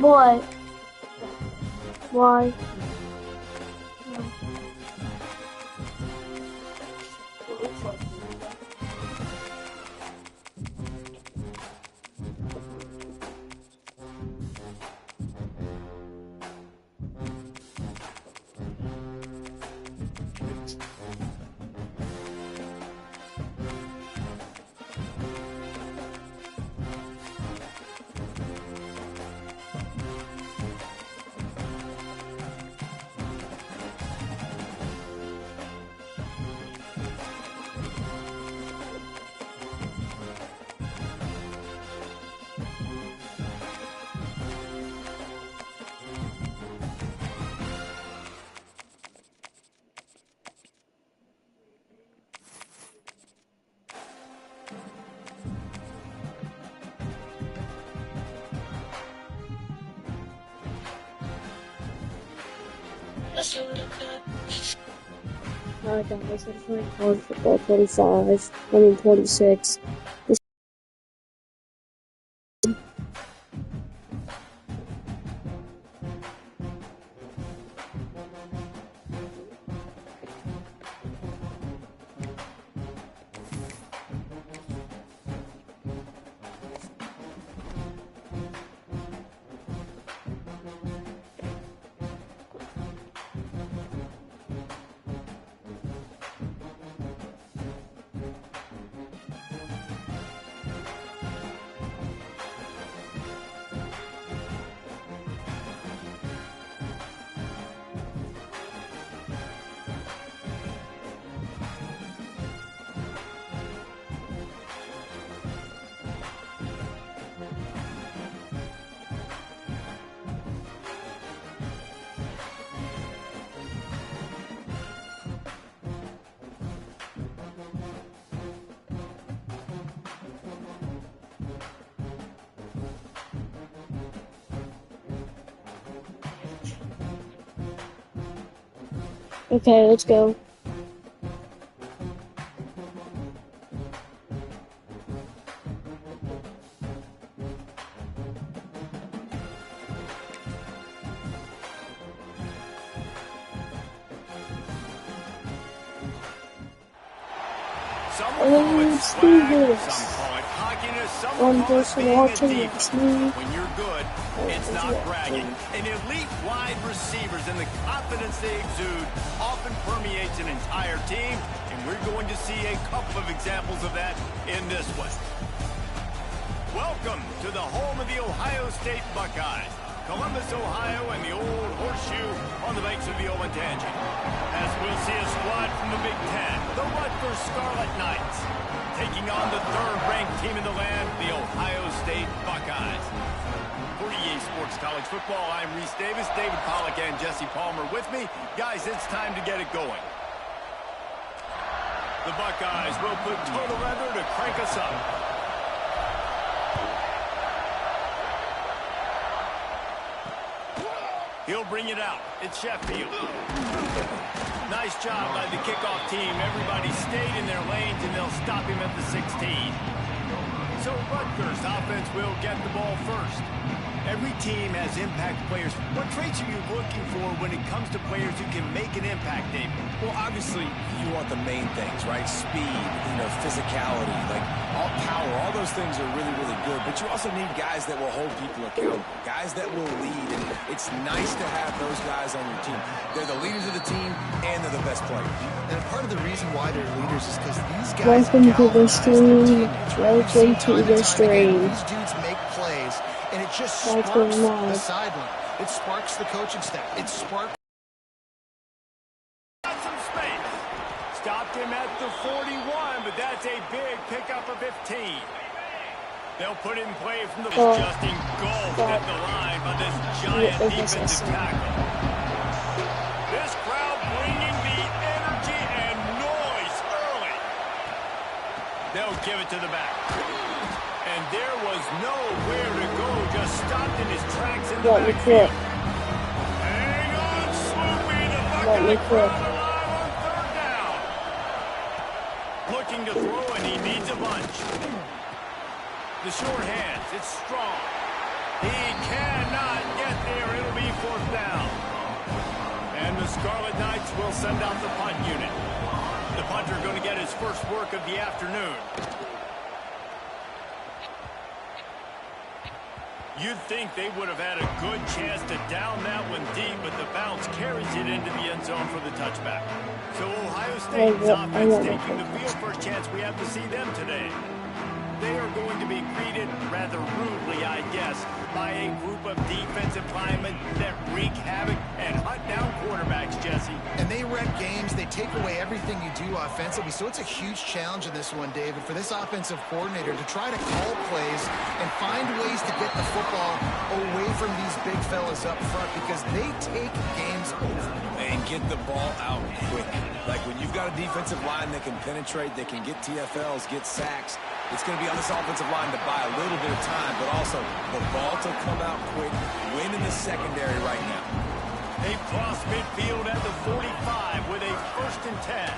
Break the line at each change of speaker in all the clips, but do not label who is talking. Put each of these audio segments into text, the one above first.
What? Why? Alright guys, I'm playing college football 26. Okay, let's go. Let's do this. One person watching, it's me.
When you're good, it's not bragging. An elite wide receivers and the confidence they exude often permeates an entire team, and we're going to see a couple of examples of that in this one. Welcome to the home of the Ohio State Buckeyes, Columbus, Ohio, and the old horseshoe on the banks of the Olentangy. As we'll see a squad from the Big Ten, the Rutgers Scarlet Knights, taking on the third-ranked team in the land, the Ohio State Buckeyes. For EA Sports College Football, I'm Reese Davis, David Pollack, and Jesse Palmer with me. Guys, it's time to get it going. The Buckeyes will put Total Render to crank us up. He'll bring it out. It's Sheffield. Nice job by the kickoff team. Everybody stayed in their lanes, and they'll stop him at the 16. So Rutgers offense will get the ball first. Every team has impact players. What traits are you looking for when it comes to players who can make an impact, David?
Well, obviously, you want the main things, right? Speed, physicality, like all power. All those things are really, really good. But you also need guys that will hold people accountable, guys that will lead. And it's nice to have those guys on your team. They're the leaders of the team, and they're the best players.
And part of the reason why they're leaders is because these guys
Welcome to the stream. Welcome to the stream.
These dudes make plays, and it just sparks the sideline. It sparks the coaching staff. It sparks.
Got some space. Stopped him at the 41, but that's a big pickup of 15. They'll put it in play from the just engulfed at the line by this giant defensive tackle. This crowd bringing the energy and noise early. They'll give it to the back. And there was nowhere to go, just stopped in his tracks in the backfield. Hang on, Sloopy, the bucket the crowd alive on third down. Looking to throw, and he needs a bunch. The short hands, it's strong. He cannot get there. It'll be 4th down. And the Scarlet Knights will send out the punt unit. The punter going to get his first work of the afternoon. You'd think they would have had a good chance to down that one deep, but the bounce carries it into the end zone for the touchback. So Ohio State's offense taking the field. First chance we have to see them today. They are going to be greeted rather rudely, I guess, by a group of defensive linemen that wreak havoc and hunt down quarterbacks, Jesse.
And they wreck games. They take away everything you do offensively. So it's a huge challenge in this one, David, for this offensive coordinator to try to call plays and find ways to get the football away from these big fellas up front because they take games over.
And get the ball out quick. Like when you've got a defensive line that can penetrate, that can get TFLs, get sacks, it's going to be on this offensive line to buy a little bit of time, but also the ball to come out quick, win in the secondary right now.
They cross midfield at the 45 with a 1st and 10.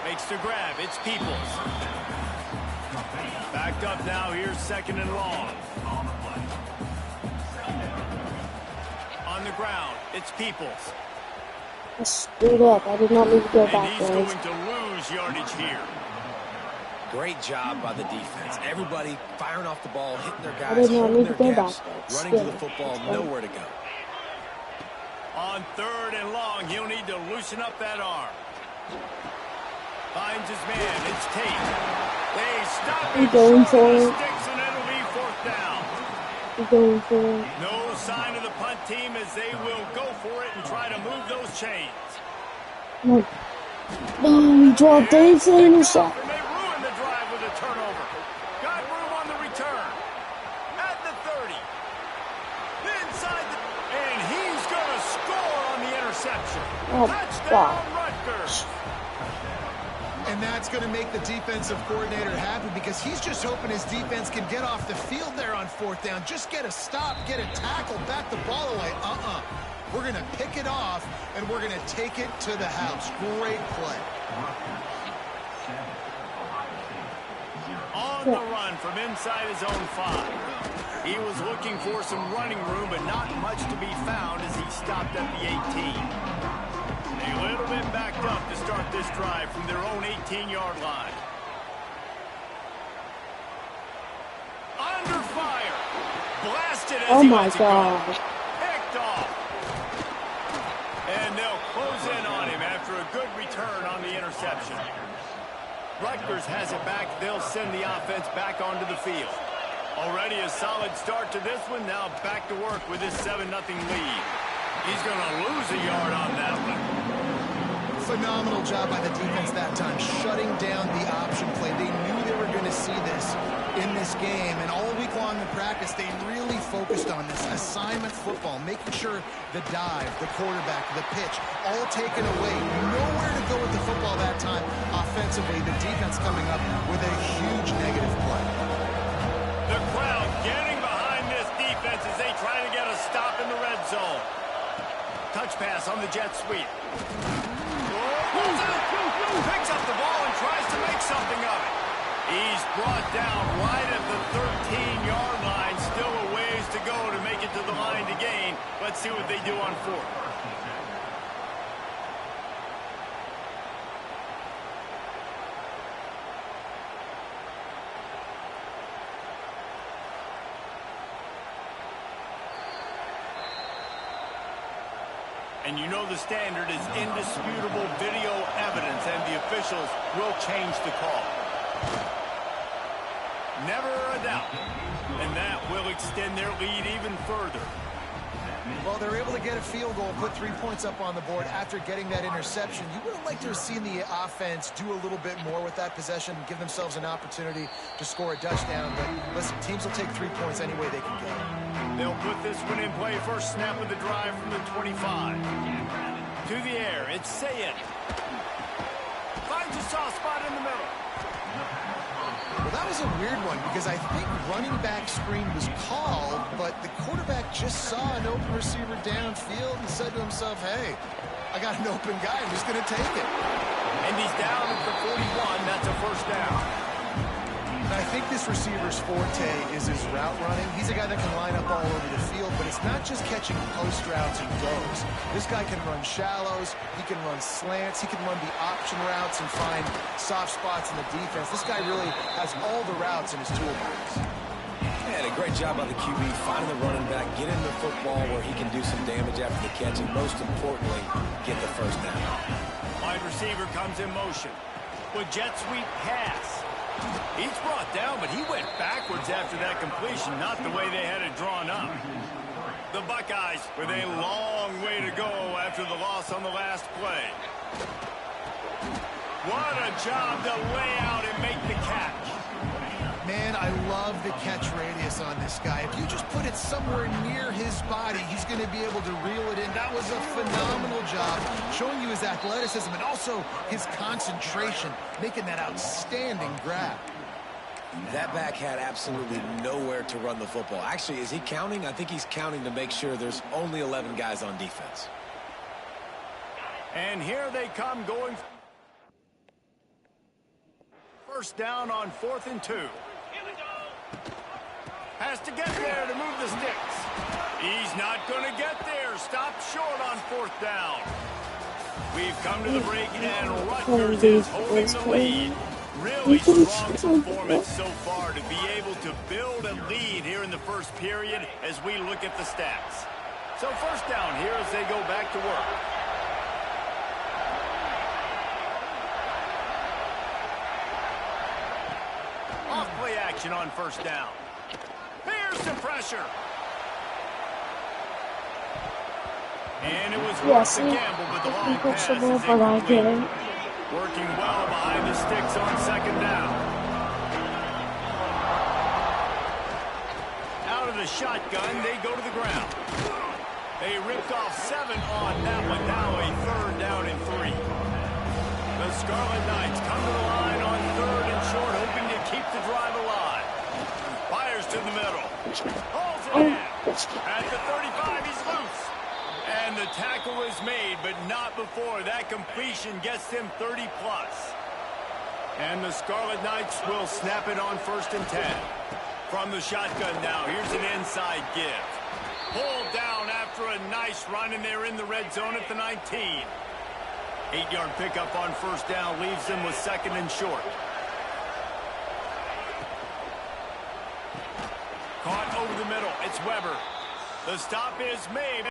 Makes the grab. It's Peoples. Backed up now. Here's 2nd and long. On the ground, it's Peoples.
I screwed up. I did not need to go back
there.
there.
He's going to lose yardage here.
Great job by the defense. Everybody firing off the ball, hitting their guys,
I did not need to go
gaps,
back there.
running to the football, nowhere to go.
On 3rd and long, he'll need to loosen up that arm. Finds his man. It's Tate. They stop him
going for
short of
it.
the sticks, and it'll be 4th down.
He's going for it.
No sign of the punt team as they will go for it and try to move those chains.
No. Oh, he dropped it. It's an intercept.
And they ruined the drive with a turnover. Got room on the return. At the 30. Inside the... And he's going to score on the interception.
Oh,
Touchdown,
God.
Rutgers.
And that's going to make the defensive coordinator happy because he's just hoping his defense can get off the field there on 4th down. Just get a stop, get a tackle, back the ball away. We're going to pick it off, and we're going to take it to the house. Great play.
On the run from inside his own 5. He was looking for some running room, but not much to be found as he stopped at the 18. A little bit backed up to start this drive from their own 18-yard line. Under fire. Blasted as he lets it go. Picked off. And they'll close in on him after a good return on the interception. Rutgers has it back. They'll send the offense back onto the field. Already a solid start to this one. Now back to work with this 7-0 lead. He's going to lose a yard on that one.
Phenomenal job by the defense that time, shutting down the option play. They knew they were going to see this in this game, and all week long in practice, they really focused on this assignment football, making sure the dive, the quarterback, the pitch, all taken away. Nowhere to go with the football that time offensively. The defense coming up with a huge negative play.
The crowd getting behind this defense as they try to get a stop in the red zone. Touch pass on the jet sweep. Picks up the ball and tries to make something of it. He's brought down right at the 13-yard line. Still a ways to go to make it to the line to gain. Let's see what they do on 4th. And you know the standard is indisputable video evidence, and the officials will change the call. Never a doubt. And that will extend their lead even further.
Well, they're able to get a field goal, put 3 points up on the board after getting that interception. You would have liked to have seen the offense do a little bit more with that possession, give themselves an opportunity to score a touchdown. But listen, teams will take 3 points any way they can get it.
They'll put this one in play. First snap of the drive from the 25. To the air, it's Sayed. Finds a soft spot in the middle.
Well, that was a weird one because I think running back screen was called, but the quarterback just saw an open receiver downfield and said to himself, hey, I got an open guy. I'm just going to take it.
And he's down at the 41. That's a first down.
And I think this receiver's forte is his route running. He's a guy that can line up all over the field, but it's not just catching post routes and goes. This guy can run shallows, he can run slants, he can run the option routes and find soft spots in the defense. This guy really has all the routes in his toolbox.
And a great job by the QB, finding the running back, getting the football where he can do some damage after the catch, and most importantly, get the first down.
Wide receiver comes in motion with jet sweep pass. He's brought down, but he went backwards after that completion, not the way they had it drawn up. The Buckeyes with a long way to go after the loss on the last play. What a job to lay out and make the catch.
Man, I love the catch radius on this guy. If you just put it somewhere near his body, he's going to be able to reel it in. That was a phenomenal job, showing you his athleticism and also his concentration, making that outstanding grab.
That back had absolutely nowhere to run the football. Actually, is he counting? I think he's counting to make sure there's only 11 guys on defense.
And here they come going. First down on 4th and 2. Has to get there to move the sticks. He's not going to get there. Stopped short on 4th down. We've come to the break, and Rutgers is holding the lead. Really strong performance so far to be able to build a lead here in the first period as we look at the stats. So first down here as they go back to work. Off-play action on first down. Here's the pressure. And it was worth the gamble, but the long pass is incomplete. Working well behind the sticks on second down. Out of the shotgun, they go to the ground. They ripped off 7 on that one. Now a 3rd down and 3. The Scarlet Knights come to the line on 3rd and short, hoping to keep the drive alive. Fires to the middle. Holds it in. At the 35, he's loose. And the tackle is made, but not before that completion gets them 30+. And the Scarlet Knights will snap it on 1st and 10. From the shotgun now, here's an inside give. Pulled down after a nice run, and they're in the red zone at the 19. 8-yard pickup on 1st down leaves them with 2nd and short. Caught over the middle. It's Weber. The stop is made.